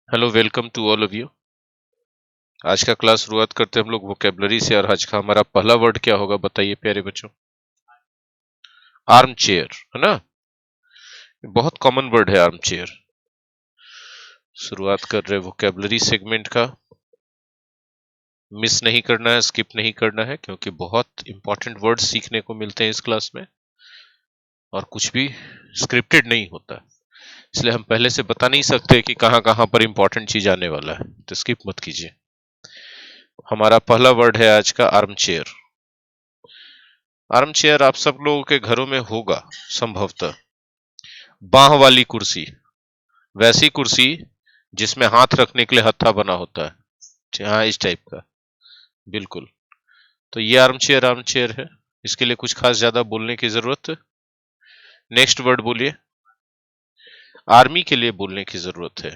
Hello, welcome to all of you. आज का class शुरुआत करते हैं हम लोग वोकेबलरी से। और आज का हमारा पहला वर्ड क्या होगा बताइए प्यारे बच्चों। आर्म चेयर, है ना। बहुत कॉमन वर्ड है आर्म चेयर। शुरुआत कर रहे वोकेबलरी सेगमेंट का। मिस नहीं करना है, स्किप नहीं करना है, क्योंकि बहुत इंपॉर्टेंट वर्ड सीखने को मिलते हैं इस क्लास में। और कुछ भी स्क्रिप्टेड नहीं होता, इसलिए हम पहले से बता नहीं सकते कि कहाँ कहाँ पर इंपॉर्टेंट चीज आने वाला है, तो स्किप मत कीजिए। हमारा पहला वर्ड है आज का आर्म चेयर। आर्म चेयर आप सब लोगों के घरों में होगा संभवतः। बाह वाली कुर्सी, वैसी कुर्सी जिसमें हाथ रखने के लिए हत्था बना होता है। हाँ, इस टाइप का। बिल्कुल। तो ये आर्म चेयर है। इसके लिए कुछ खास ज्यादा बोलने की जरूरत। नेक्स्ट वर्ड बोलिए। आर्मी के लिए बोलने की जरूरत है।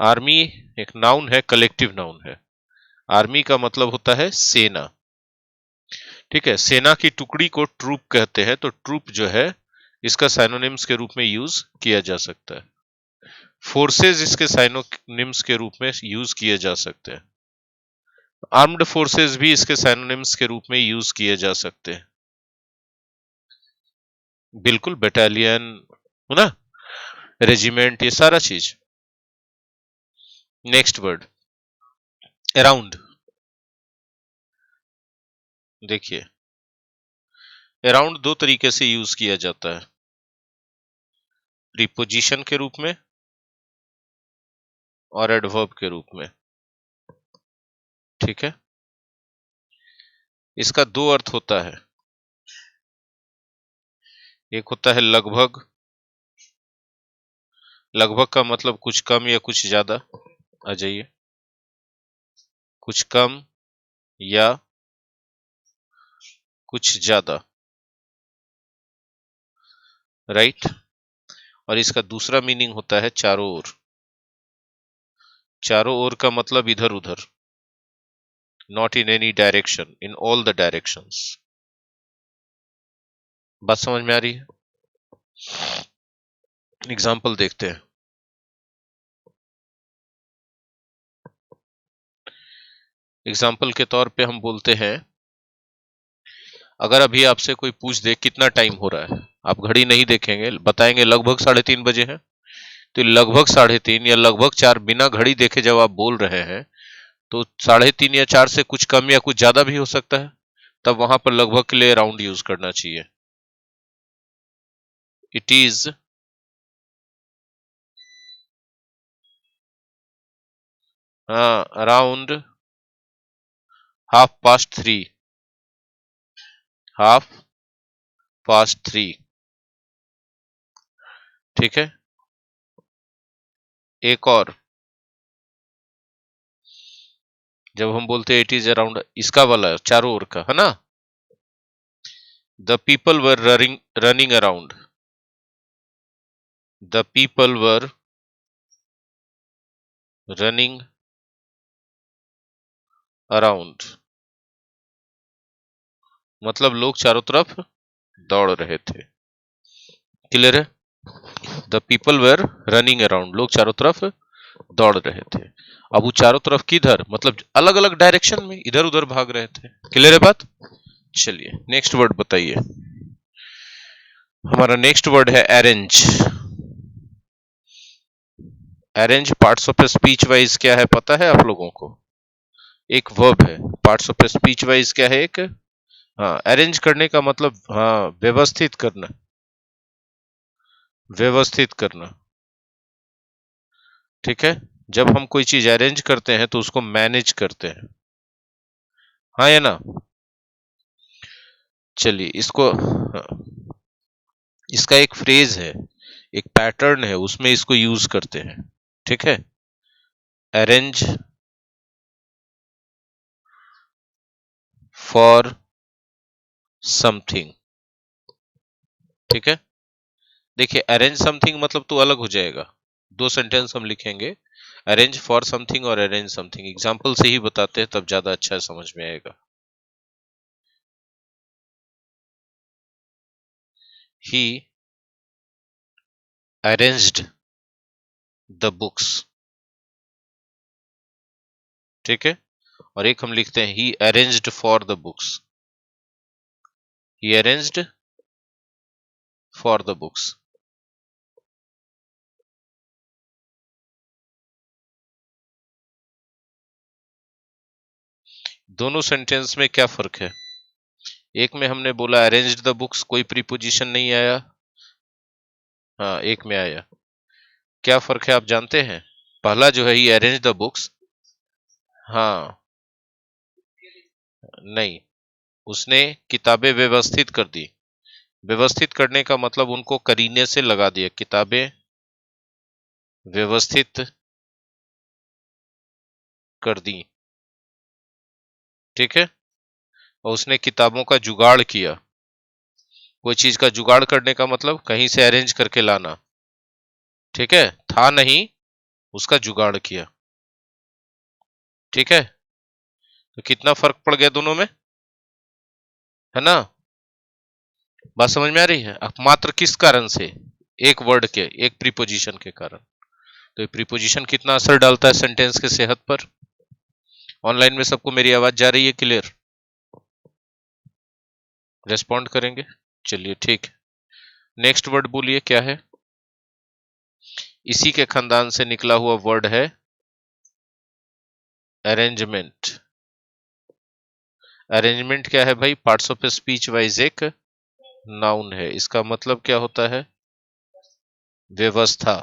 आर्मी एक नाउन है, कलेक्टिव नाउन है। आर्मी का मतलब होता है सेना। ठीक है, सेना की टुकड़ी को ट्रूप कहते हैं, तो ट्रूप जो है इसका साइनोनिम्स के रूप में यूज किया जा सकता है। फोर्सेस इसके साइनोनिम्स के रूप में यूज किए जा सकते हैं। आर्म्ड फोर्सेस भी इसके साइनोनिम्स के रूप में यूज किए जा सकते हैं। बिल्कुल, बटालियन, है ना, रेजिमेंट, ये सारा चीज। Next word, around. देखिए, अराउंड दो तरीके से यूज किया जाता है। प्रीपोजिशन के रूप में और एडवर्ब के रूप में। ठीक है, इसका दो अर्थ होता है। एक होता है लगभग। लगभग का मतलब कुछ कम या कुछ ज्यादा। आ जाइए, कुछ कम या कुछ ज्यादा। राइट। और इसका दूसरा मीनिंग होता है चारों ओर। चारों ओर का मतलब इधर उधर। Not in any direction, in all the directions. बात समझ में आ रही है? एग्जाम्पल देखते हैं। एग्जाम्पल के तौर पे हम बोलते हैं, अगर अभी आपसे कोई पूछ दे कितना टाइम हो रहा है, आप घड़ी नहीं देखेंगे, बताएंगे लगभग 3:30 बजे है। तो लगभग 3:30 या लगभग 4 बिना घड़ी देखे जब आप बोल रहे हैं, तो 3:30 या 4 से कुछ कम या कुछ ज्यादा भी हो सकता है। तब वहां पर लगभग के लिए अराउंड यूज करना चाहिए। It is around 3:30। 3:30। ठीक है। एक और, जब हम बोलते हैं इट इज अराउंड, इसका वाला चारों ओर का, है ना। The people were running around. The people were running around, मतलब लोग चारों तरफ दौड़ रहे थे। क्लियर है? The people were running around, लोग चारों तरफ दौड़ रहे थे। अब वो चारों तरफ किधर, मतलब अलग अलग डायरेक्शन में इधर उधर भाग रहे थे। क्लियर है बात? चलिए नेक्स्ट वर्ड बताइए। हमारा नेक्स्ट वर्ड है arrange. Arrange parts of speech wise क्या है पता है आप लोगों को? एक वर्ब है। पार्ट्स ऑफ स्पीच वाइज क्या है? एक, हाँ, अरेंज करने का मतलब, हाँ, व्यवस्थित करना। व्यवस्थित करना। ठीक है। जब हम कोई चीज अरेंज करते हैं तो उसको मैनेज करते हैं। हाँ या ना? चलिए इसको, हाँ, इसका एक फ्रेज है, एक पैटर्न है, उसमें इसको यूज करते हैं। ठीक है। Arrange for something. ठीक है। देखिए, अरेंज समथिंग मतलब तो अलग हो जाएगा। दो सेंटेंस हम लिखेंगे, अरेंज फॉर समथिंग और अरेंज समथिंग। एग्जाम्पल से ही बताते हैं, तब ज्यादा अच्छा समझ में आएगा। ही अरेंज्ड द बुक्स, ठीक है। और एक हम लिखते हैं he arranged for the books, he arranged for the books. दोनों सेंटेंस में क्या फर्क है? एक में हमने बोला अरेंज्ड द बुक्स, कोई प्रीपोजिशन नहीं आया। हाँ, एक में आया। क्या फर्क है आप जानते हैं? पहला जो है ही अरेंज द बुक्स, हाँ, नहीं, उसने किताबें व्यवस्थित कर दी। व्यवस्थित करने का मतलब उनको करीने से लगा दिया, किताबें व्यवस्थित कर दी, ठीक है। और उसने किताबों का जुगाड़ किया। कोई चीज का जुगाड़ करने का मतलब कहीं से अरेंज करके लाना, ठीक है। था नहीं, उसका जुगाड़ किया, ठीक है। तो कितना फर्क पड़ गया दोनों में, है ना? बात समझ में आ रही है? अब मात्र किस कारण से? एक वर्ड के, एक प्रीपोजिशन के कारण। तो ये प्रीपोजिशन कितना असर डालता है सेंटेंस के सेहत पर? ऑनलाइन में सबको मेरी आवाज जा रही है क्लियर? रेस्पॉन्ड करेंगे? चलिए ठीक है। नेक्स्ट वर्ड बोलिए क्या है? इसी के खानदान से निकला हुआ वर्ड है अरेंजमेंट। अरेंजमेंट क्या है भाई? पार्ट्स ऑफ स्पीच वाइज एक नाउन है। इसका मतलब क्या होता है? व्यवस्था,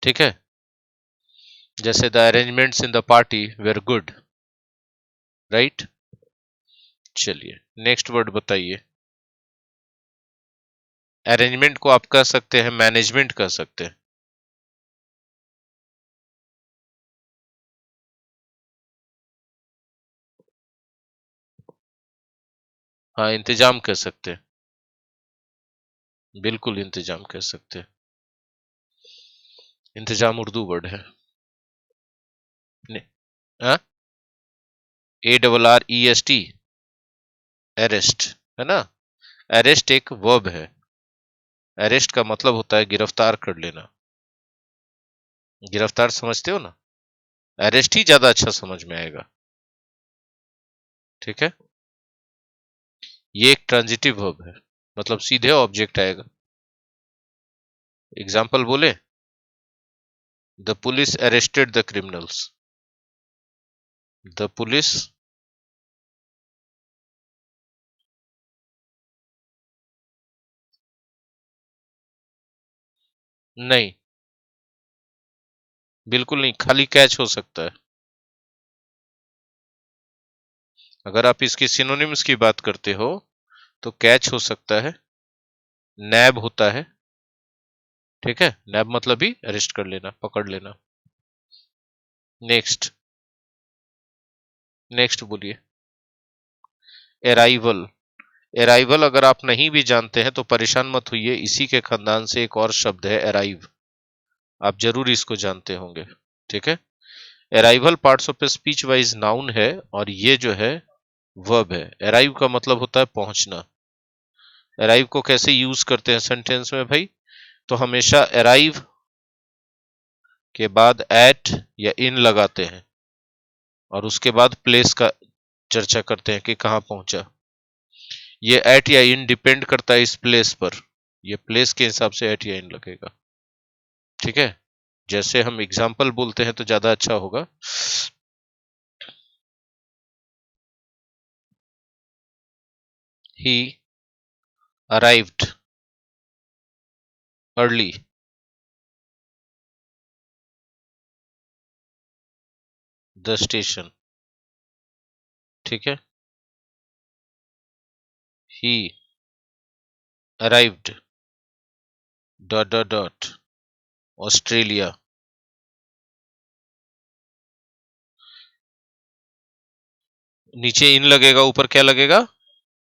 ठीक है। जैसे the arrangements in the party where good, right. चलिए नेक्स्ट वर्ड बताइए। अरेंजमेंट को आप कह सकते हैं मैनेजमेंट कह सकते हैं। हाँ, इंतजाम कह सकते हैं, बिल्कुल इंतजाम कह सकते हैं। इंतजाम उर्दू वर्ड है। ARREST, अरेस्ट, है ना। अरेस्ट एक वर्ब है। अरेस्ट का मतलब होता है गिरफ्तार कर लेना। गिरफ्तार समझते हो ना? अरेस्ट ही ज्यादा अच्छा समझ में आएगा, ठीक है। ये एक ट्रांजिटिव वर्ब है, मतलब सीधे ऑब्जेक्ट आएगा। एग्जाम्पल बोले, the police arrested the criminals. The police, नहीं, बिल्कुल नहीं, खाली कैच हो सकता है। अगर आप इसकी सिनोनिम्स की बात करते हो तो कैच हो सकता है, नैब होता है, ठीक है। नैब मतलब भी अरेस्ट कर लेना, पकड़ लेना। नेक्स्ट, नेक्स्ट बोलिए। अराइवल। अराइवल अगर आप नहीं भी जानते हैं तो परेशान मत होइए, इसी के खानदान से एक और शब्द है अराइव। आप जरूर इसको जानते होंगे, ठीक है। Arrival parts of speech wise noun है और ये जो है वर्ब है। अराइव का मतलब होता है पहुंचना। अराइव को कैसे यूज करते हैं सेंटेंस में भाई? तो हमेशा अराइव के बाद एट या इन लगाते हैं और उसके बाद प्लेस का चर्चा करते हैं कि कहां पहुंचा। ये एट या इन डिपेंड करता है इस प्लेस पर। ये प्लेस के हिसाब से एट या इन लगेगा, ठीक है। जैसे हम एग्जाम्पल बोलते हैं तो ज्यादा अच्छा होगा। ही अराइव्ड अर्ली, द स्टेशन, ठीक है। ही arrived dot dot dot Australia. नीचे इन लगेगा, ऊपर क्या लगेगा?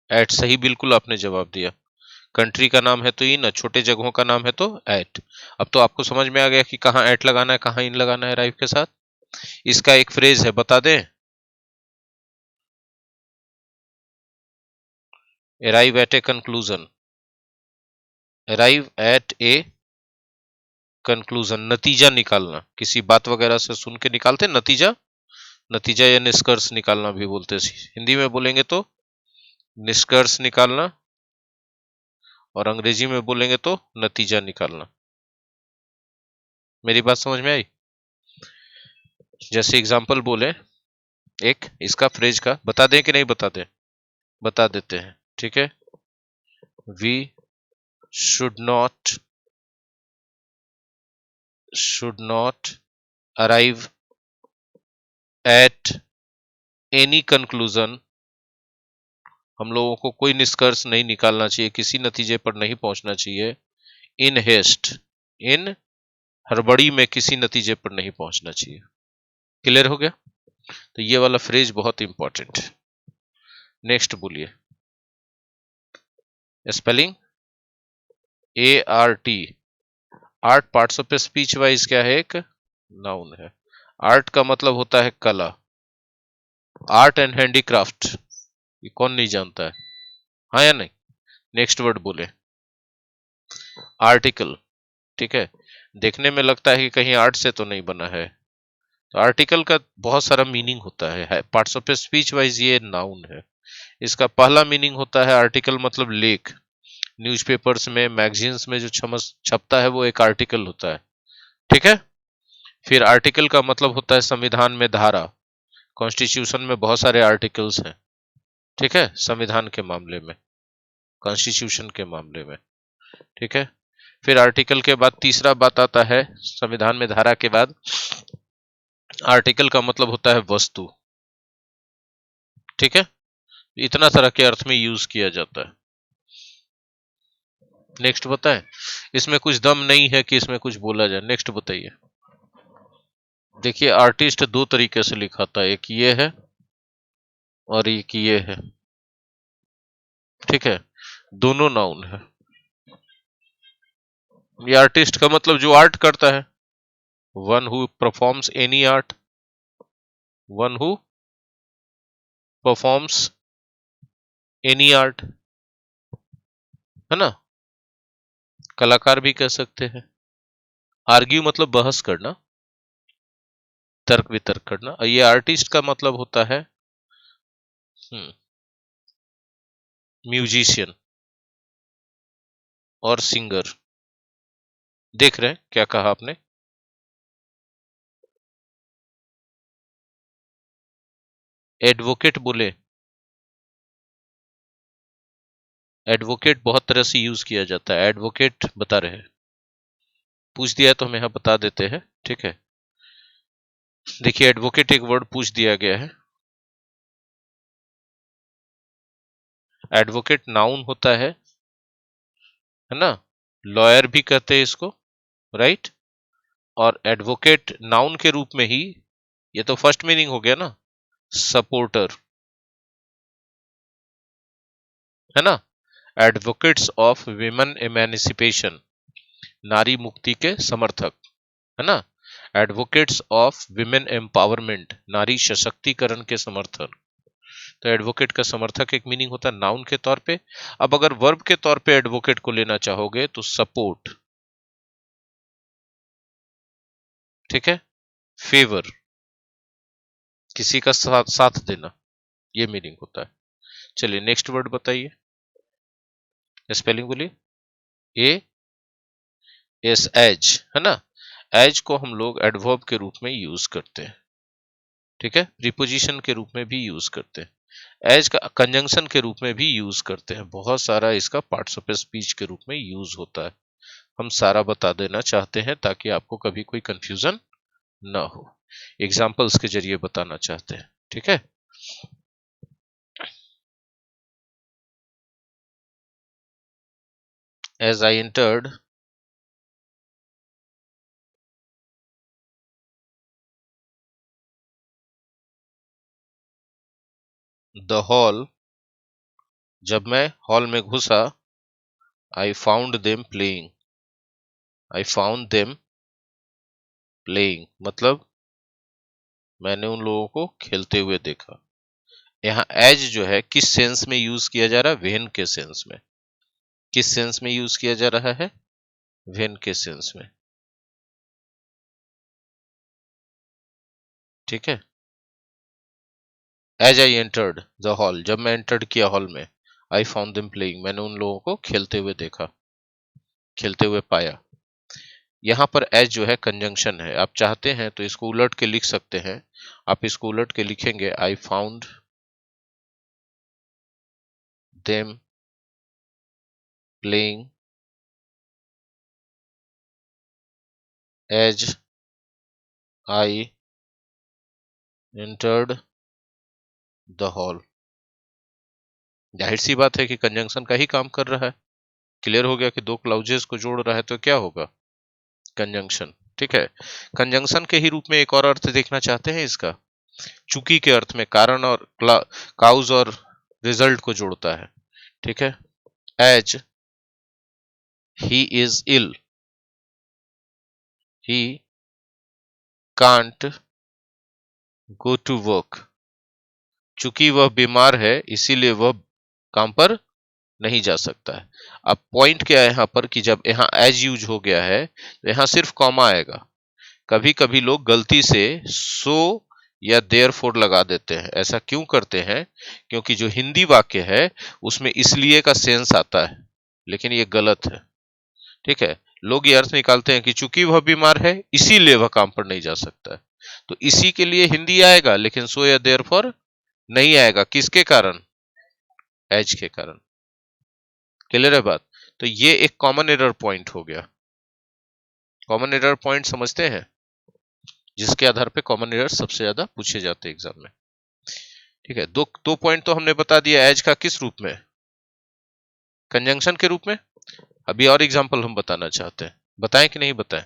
एट। सही, बिल्कुल आपने जवाब दिया। कंट्री का नाम है तो इन, छोटे जगहों का नाम है तो एट। अब तो आपको समझ में आ गया कि कहाँ एट लगाना है, कहाँ इन लगाना है अराइव के साथ। इसका एक फ्रेज है, बता दें? Arrive at a conclusion. Arrive at a conclusion, नतीजा निकालना, किसी बात वगैरह से सुन के निकालते हैं नतीजा, नतीजा या निष्कर्ष निकालना भी बोलते हैं। हिंदी में बोलेंगे तो निष्कर्ष निकालना, और अंग्रेजी में बोलेंगे तो नतीजा निकालना। मेरी बात समझ में आई? जैसे एग्जाम्पल बोले, एक इसका फ्रेज का बता दें कि नहीं बता दें? बता देते हैं, ठीक है। We should not arrive at any conclusion, हम लोगों को कोई निष्कर्ष नहीं निकालना चाहिए, किसी नतीजे पर नहीं पहुंचना चाहिए। इन हेस्ट, इन हड़बड़ी में किसी नतीजे पर नहीं पहुंचना चाहिए। क्लियर हो गया? तो ये वाला फ्रेज बहुत इंपॉर्टेंट है। नेक्स्ट बोलिए, spelling ART, art parts of speech wise क्या है? एक नाउन है। आर्ट का मतलब होता है कला, आर्ट एंड हैंडीक्राफ्ट, ये कौन नहीं जानता है, हाँ या नहीं? नेक्स्ट वर्ड बोले, आर्टिकल, ठीक है। देखने में लगता है कि कहीं आर्ट से तो नहीं बना है, तो आर्टिकल का बहुत सारा मीनिंग होता है। पार्ट्स ऑफ स्पीच वाइज ये नाउन है। इसका पहला मीनिंग होता है आर्टिकल मतलब लेख, न्यूज़पेपर्स में, मैगजीन्स में जो छपता है वो एक आर्टिकल होता है, ठीक है। फिर आर्टिकल का मतलब होता है संविधान में धारा, कॉन्स्टिट्यूशन में बहुत सारे आर्टिकल्स हैं, ठीक है, संविधान के मामले में, कॉन्स्टिट्यूशन के मामले में, ठीक है। फिर आर्टिकल के बाद तीसरा बात आता है, संविधान में धारा के बाद आर्टिकल का मतलब होता है वस्तु, ठीक है। इतना तरह के अर्थ में यूज किया जाता है। नेक्स्ट बताएं, इसमें कुछ दम नहीं है कि इसमें कुछ बोला जाए। नेक्स्ट बताइए। देखिए आर्टिस्ट दो तरीके से लिखाता है, एक ये है और एक ये है, ठीक है, दोनों नाउन है। ये आर्टिस्ट का मतलब जो आर्ट करता है, one who performs any art, one who performs any art, है ना, कलाकार भी कह सकते हैं। आर्ग्यू मतलब बहस करना, तर्क वितर्क करना। और ये आर्टिस्ट का मतलब होता है म्यूजिशियन और सिंगर। देख रहे हैं क्या कहा आपने? एडवोकेट बोले, एडवोकेट बहुत तरह से यूज किया जाता है। एडवोकेट बता रहे हैं, पूछ दिया तो हम यहाँ बता देते हैं, ठीक है। देखिए एडवोकेट एक वर्ड पूछ दिया गया है। एडवोकेट नाउन होता है ना, लॉयर भी कहते हैं इसको, राइट। और एडवोकेट नाउन के रूप में ही, ये तो फर्स्ट मीनिंग हो गया ना, सपोर्टर, है ना। एडवोकेट्स ऑफ विमेन एमेंसिपेशन, नारी मुक्ति के समर्थक, है ना। एडवोकेट्स ऑफ विमेन एम्पावरमेंट, नारी सशक्तिकरण के समर्थक। तो एडवोकेट का समर्थक एक मीनिंग होता है नाउन के तौर पे। अब अगर वर्ब के तौर पे एडवोकेट को लेना चाहोगे तो सपोर्ट, ठीक है, फेवर, किसी का साथ देना, ये मीनिंग होता है। चलिए नेक्स्ट वर्ड बताइए, स्पेलिंग बोलिए। ए एस एज, है ना। एज को हम लोग एडवर्ब के रूप में यूज करते हैं, ठीक है, प्रीपोजिशन के रूप में भी यूज करते हैं, एज का कंजंक्शन के रूप में भी यूज करते हैं। बहुत सारा इसका पार्ट्स ऑफ स्पीच के रूप में यूज होता है। हम सारा बता देना चाहते हैं ताकि आपको कभी कोई कंफ्यूजन ना हो, एग्जाम्पल्स के जरिए बताना चाहते हैं, ठीक है। As I entered the hall, जब मैं हॉल में घुसा, I found them playing, I found them playing मतलब मैंने उन लोगों को खेलते हुए देखा। यहाँ एज जो है किस सेंस में यूज किया जा रहा है? वेन के सेंस में। किस सेंस में यूज किया जा रहा है? वेन के सेंस में। ठीक है। As I entered the hall, जब मैं एंटर्ड किया हॉल में, आई फाउंड देम प्लेइंग, मैंने उन लोगों को खेलते हुए देखा, खेलते हुए पाया। यहाँ पर एज जो है कंजंक्शन है, आप चाहते हैं तो इसको उलट के लिख सकते हैं। आप इसको उलट के लिखेंगे, I found them playing as I entered the hall. जाहिर सी बात है कि कंजंक्शन का ही काम कर रहा है। क्लियर हो गया कि दो क्लाउजेस को जोड़ रहा है तो क्या होगा, कंजंक्शन। ठीक है। कंजंक्शन के ही रूप में एक और अर्थ देखना चाहते हैं इसका, चूंकि के अर्थ में, कारण और काउज और रिजल्ट को जोड़ता है। ठीक है। As he is ill, he can't go to work, चूंकि वह बीमार है इसीलिए वह काम पर नहीं जा सकता है। अब पॉइंट क्या है यहाँ पर कि जब यहाँ एज यूज हो गया है तो यहाँ सिर्फ कॉमा आएगा। कभी कभी लोग गलती से सो या देयरफॉर लगा देते हैं। ऐसा क्यों करते हैं? क्योंकि जो हिंदी वाक्य है उसमें इसलिए का सेंस आता है, लेकिन ये गलत है। ठीक है। लोग ये अर्थ निकालते हैं कि चूंकि वह बीमार है इसीलिए वह काम पर नहीं जा सकता है, तो इसी के लिए हिंदी आएगा, लेकिन सो या देयरफॉर नहीं आएगा। किसके कारण? एज के कारण। क्लियर है बात? तो ये एक कॉमन एरर पॉइंट हो गया। कॉमन एरर पॉइंट समझते हैं, जिसके आधार पे कॉमन एरर सबसे ज्यादा पूछे जाते हैं एग्जाम में। ठीक है। दो पॉइंट तो हमने बता दिया, एज का किस रूप में, कंजंक्शन के रूप में। अभी और एग्जांपल हम बताना चाहते हैं, बताएं कि नहीं बताएं?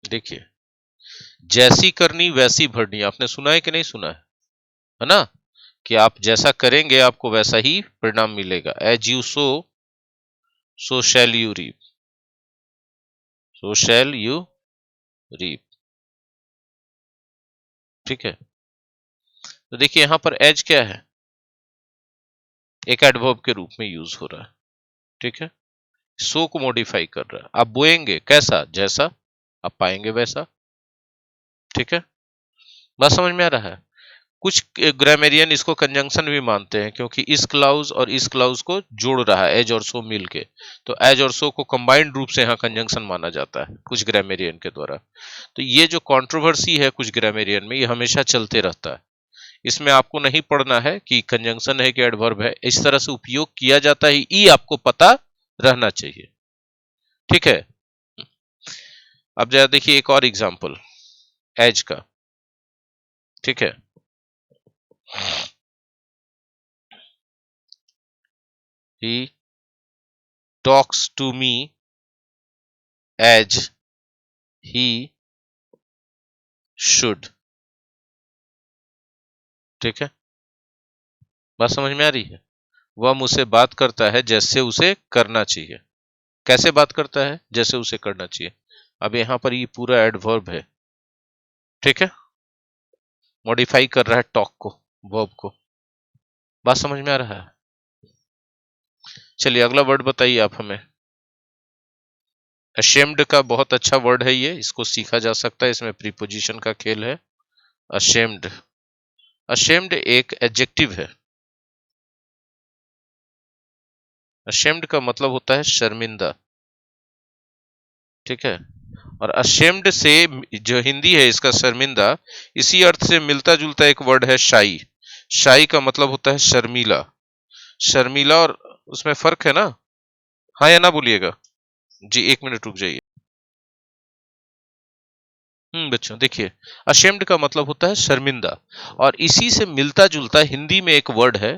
देखिए, जैसी करनी वैसी भरनी, आपने सुना है कि नहीं सुना है ना? कि आप जैसा करेंगे आपको वैसा ही परिणाम मिलेगा। As you sow so shall you reap, so shall you reap. ठीक है। तो देखिए यहां पर एज क्या है, एक एडवर्ब के रूप में यूज हो रहा है। ठीक है। सो को मॉडिफाई कर रहा है। आप बोएंगे कैसा, जैसा आप पाएंगे वैसा। ठीक है। बात समझ में आ रहा है? कुछ ग्रामेरियन इसको कंजंक्शन भी मानते हैं, क्योंकि इस क्लाउज और इस क्लाउज को जोड़ रहा है एज और सो मिलके, तो एज और सो को कंबाइंड रूप से यहाँ कंजंक्शन माना जाता है कुछ ग्रामेरियन के द्वारा। तो ये जो कंट्रोवर्सी है कुछ ग्रामेरियन में, ये हमेशा चलते रहता है। इसमें आपको नहीं पढ़ना है कि कंजंक्शन है कि एडवर्ब है, इस तरह से उपयोग किया जाता है, ये आपको पता रहना चाहिए। ठीक है। अब जरा देखिए एक और एग्जाम्पल एज का। ठीक है। He talks to me as he should. ठीक है। बात समझ में आ रही है? वह मुझसे बात करता है जैसे उसे करना चाहिए। कैसे बात करता है? जैसे उसे करना चाहिए। अब यहां पर ये पूरा एडवर्ब है। ठीक है। मॉडिफाई कर रहा है टॉक को, वर्ब को। बात समझ में आ रहा है? चलिए अगला वर्ड बताइए आप हमें। अशेम्ड का बहुत अच्छा वर्ड है ये, इसको सीखा जा सकता है, इसमें प्रीपोजिशन का खेल है। अशेम्ड, अशेम्ड एक एडजेक्टिव है। अशेम्ड का मतलब होता है शर्मिंदा। ठीक है। और अशेम्ड से जो हिंदी है इसका शर्मिंदा, इसी अर्थ से मिलता जुलता एक वर्ड है शाई। शाई का मतलब होता है शर्मीला। शर्मीला और उसमें फर्क है ना? हाँ या ना बोलिएगा जी, एक मिनट रुक जाइए। बच्चों देखिए, अशेम्ड का मतलब होता है शर्मिंदा, और इसी से मिलता जुलता हिंदी में एक वर्ड है,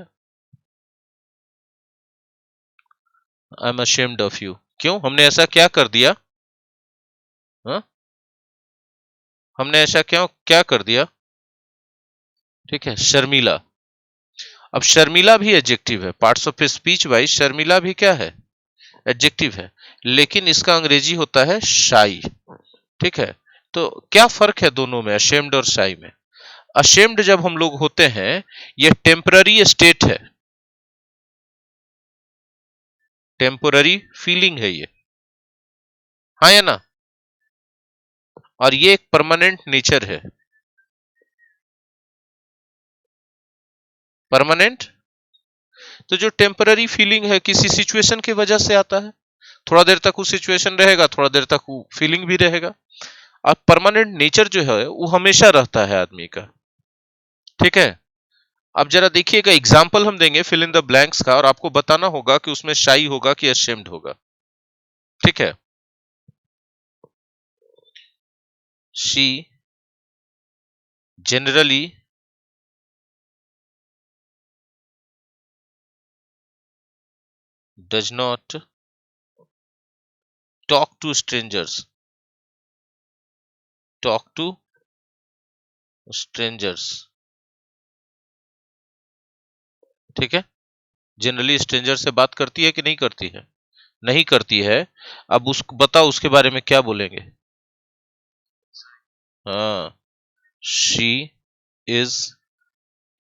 I am ashamed of you. क्यों? हमने ऐसा क्या कर दिया? हा? हमने ऐसा क्यों क्या कर दिया? ठीक है, शर्मिला। अब शर्मिला भी एडजेक्टिव है, parts of speech wise Sharmila भी क्या है? एडजेक्टिव है, लेकिन इसका अंग्रेजी होता है शाई। ठीक है। तो क्या फर्क है दोनों में, अशेम्ड और शाई में? अशेम्ड जब हम लोग होते हैं, ये टेम्पररी स्टेट है। टेम्पोररी फीलिंग है ये, हाँ या ना, और ये एक परमानेंट नेचर है। परमानेंट, तो जो टेम्पररी फीलिंग है किसी सिचुएशन की वजह से आता है, थोड़ा देर तक वो सिचुएशन रहेगा, थोड़ा देर तक वो फीलिंग भी रहेगा। अब परमानेंट नेचर जो है वो हमेशा रहता है आदमी का, ठीक है। अब जरा देखिएगा, एग्जाम्पल हम देंगे फिल इन द ब्लैंक्स का, और आपको बताना होगा कि उसमें शाई होगा कि अशेम्ड होगा, ठीक है। She generally does not talk to strangers, talk to strangers, ठीक है। जनरली स्ट्रेंजर से बात करती है कि नहीं करती है? नहीं करती है। अब उसको बताओ उसके बारे में क्या बोलेंगे? हाँ, she is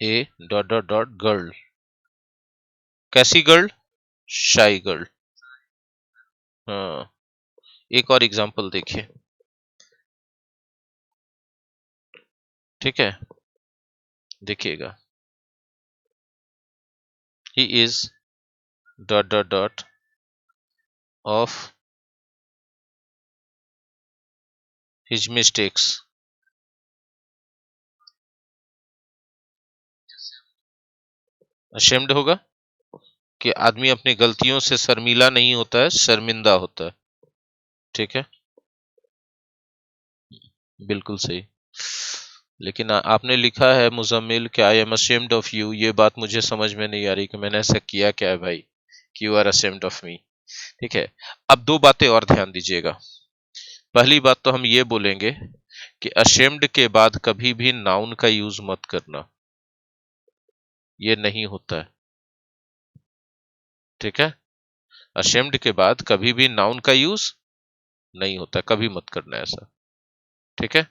a dot dot dot girl. कैसी गर्ल? शाई गर्ल। हाँ, एक और एग्जांपल देखिए, ठीक है, देखिएगा, he is dot dot dot of his mistakes. Ashamed होगा कि आदमी अपनी गलतियों से शर्मिला नहीं होता है, शर्मिंदा होता है, ठीक है, बिल्कुल सही। लेकिन आपने लिखा है मुजम्मिल कि I am ashamed of you, ये बात मुझे समझ में नहीं आ रही कि मैंने ऐसा किया क्या है भाई कि you are ashamed of me, ठीक है। अब दो बातें और ध्यान दीजिएगा। पहली बात तो हम ये बोलेंगे कि अशेम्ड के बाद कभी भी नाउन का यूज मत करना, ये नहीं होता है, ठीक है। अशेम्ड के बाद कभी भी नाउन का यूज नहीं होता, कभी मत करना ऐसा, ठीक है।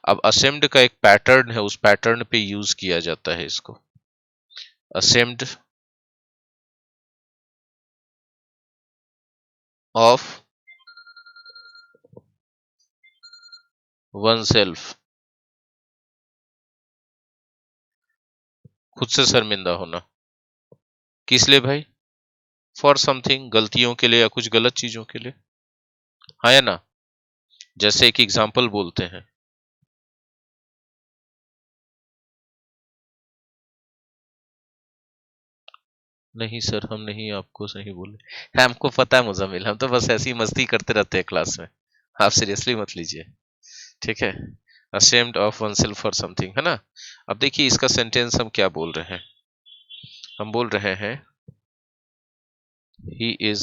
अब असेम्ड का एक पैटर्न है, उस पैटर्न पे यूज किया जाता है इसको। असेम्ड ऑफ वन सेल्फ, खुद से शर्मिंदा होना, किस लिए भाई? फॉर समथिंग, गलतियों के लिए या कुछ गलत चीजों के लिए, हाँ या ना। जैसे एक एग्जांपल बोलते हैं, नहीं सर हम नहीं आपको सही बोले, हमको पता है मुजम्मिल, हम तो बस ऐसी मस्ती करते रहते हैं क्लास में, आप सीरियसली मत लीजिए, ठीक है। ashamed of oneself for something, है ना। अब देखिए इसका सेंटेंस हम क्या बोल रहे हैं, हम बोल रहे हैं he is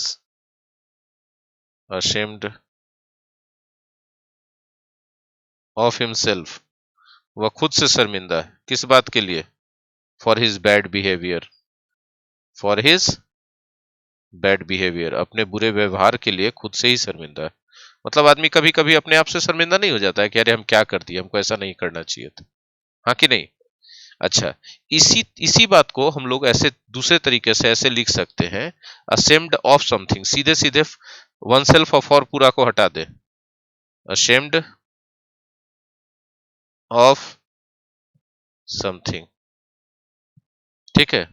ashamed of himself, वह खुद से शर्मिंदा है, किस बात के लिए? for his bad behavior, for his bad behavior, अपने बुरे व्यवहार के लिए खुद से ही शर्मिंदा है। मतलब आदमी कभी कभी अपने आप से शर्मिंदा नहीं हो जाता है कि अरे हम क्या कर दिए, हमको ऐसा नहीं करना चाहिए था, हाँ कि नहीं। अच्छा, इसी इसी बात को हम लोग ऐसे दूसरे तरीके से ऐसे लिख सकते हैं, ashamed of something, सीधे सीधे वन सेल्फ ऑफ और पूरा को हटा दे, ashamed of something, ठीक है।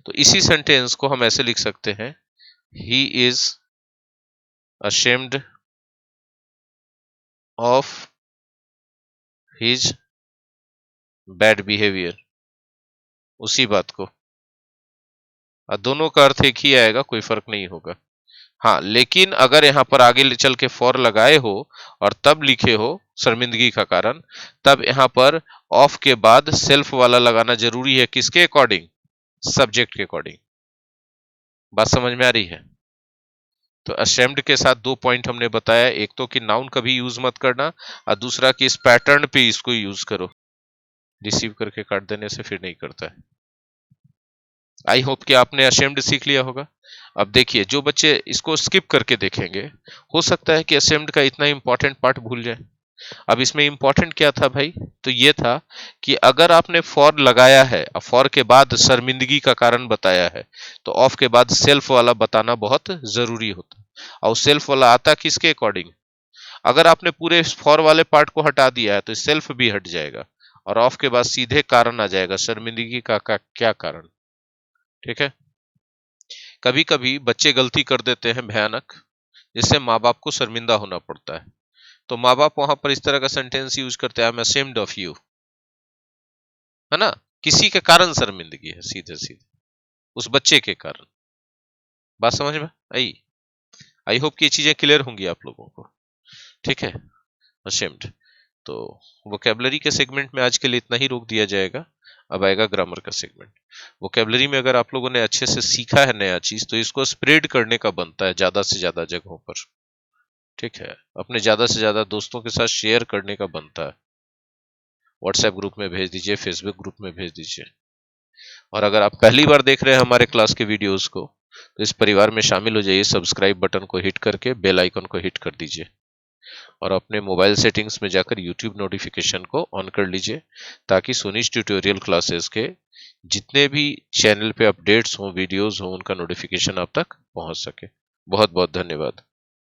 तो इसी सेंटेंस को हम ऐसे लिख सकते हैं, he is ashamed of his bad behavior, उसी बात को, और दोनों का अर्थ एक ही आएगा, कोई फर्क नहीं होगा। हाँ, लेकिन अगर यहाँ पर आगे चल के फॉर लगाए हो और तब लिखे हो शर्मिंदगी का कारण, तब यहाँ पर ऑफ के बाद सेल्फ वाला लगाना जरूरी है, किसके अकॉर्डिंग? सब्जेक्ट के अकॉर्डिंग। बात समझ में आ रही है? तो अशेम्ड के साथ दो पॉइंट हमने बताया, एक तो कि नाउन कभी यूज मत करना, और दूसरा कि इस पैटर्न पे इसको यूज करो। रिसीव करके काट देने से फिर नहीं करता है। आई होप कि आपने अशेम्ड सीख लिया होगा। अब देखिए, जो बच्चे इसको स्किप करके देखेंगे, हो सकता है कि असेम्ड का इतना इंपॉर्टेंट पार्ट भूल जाए। अब इसमें इंपॉर्टेंट क्या था भाई, तो ये था कि अगर आपने फॉर लगाया है और फॉर के बाद शर्मिंदगी का कारण बताया है, तो ऑफ के बाद सेल्फ वाला बताना बहुत जरूरी होता है। और सेल्फ वाला आता किसके अकॉर्डिंग, अगर आपने पूरे फॉर वाले पार्ट को हटा दिया है तो सेल्फ भी हट जाएगा और ऑफ के बाद सीधे कारण आ जाएगा शर्मिंदगी का क्या कारण। ठीक है, कभी कभी बच्चे गलती कर देते हैं भयानक, जिससे माँ बाप को शर्मिंदा होना पड़ता है। तो माँ बाप वहां पर इस तरह का सेंटेंस यूज करते हैं, I am ashamed of you, है ना, किसी के कारण शर्मिंदगी है, सीधे सीधे उस बच्चे के कारण। बात समझ में आई? आई होप कि ये चीजें क्लियर होंगी आप लोगों को। ठीक है, असेम्ड। तो वोकेबलरी के सेगमेंट में आज के लिए इतना ही रोक दिया जाएगा। अब आएगा ग्रामर का सेगमेंट। वोकेबलरी में अगर आप लोगों ने अच्छे से सीखा है नया चीज, तो इसको स्प्रेड करने का बनता है ज्यादा से ज्यादा जगहों पर। ठीक है, अपने ज्यादा से ज्यादा दोस्तों के साथ शेयर करने का बनता है। व्हाट्सएप ग्रुप में भेज दीजिए, फेसबुक ग्रुप में भेज दीजिए। और अगर आप पहली बार देख रहे हैं हमारे क्लास के वीडियोस को, तो इस परिवार में शामिल हो जाइए। सब्सक्राइब बटन को हिट करके बेल आइकन को हिट कर दीजिए और अपने मोबाइल सेटिंग्स में जाकर यूट्यूब नोटिफिकेशन को ऑन कर लीजिए, ताकि सोनीज ट्यूटोरियल क्लासेस के जितने भी चैनल पे अपडेट्स हों, वीडियोस हों, उनका नोटिफिकेशन आप तक पहुंच सके। बहुत बहुत धन्यवाद।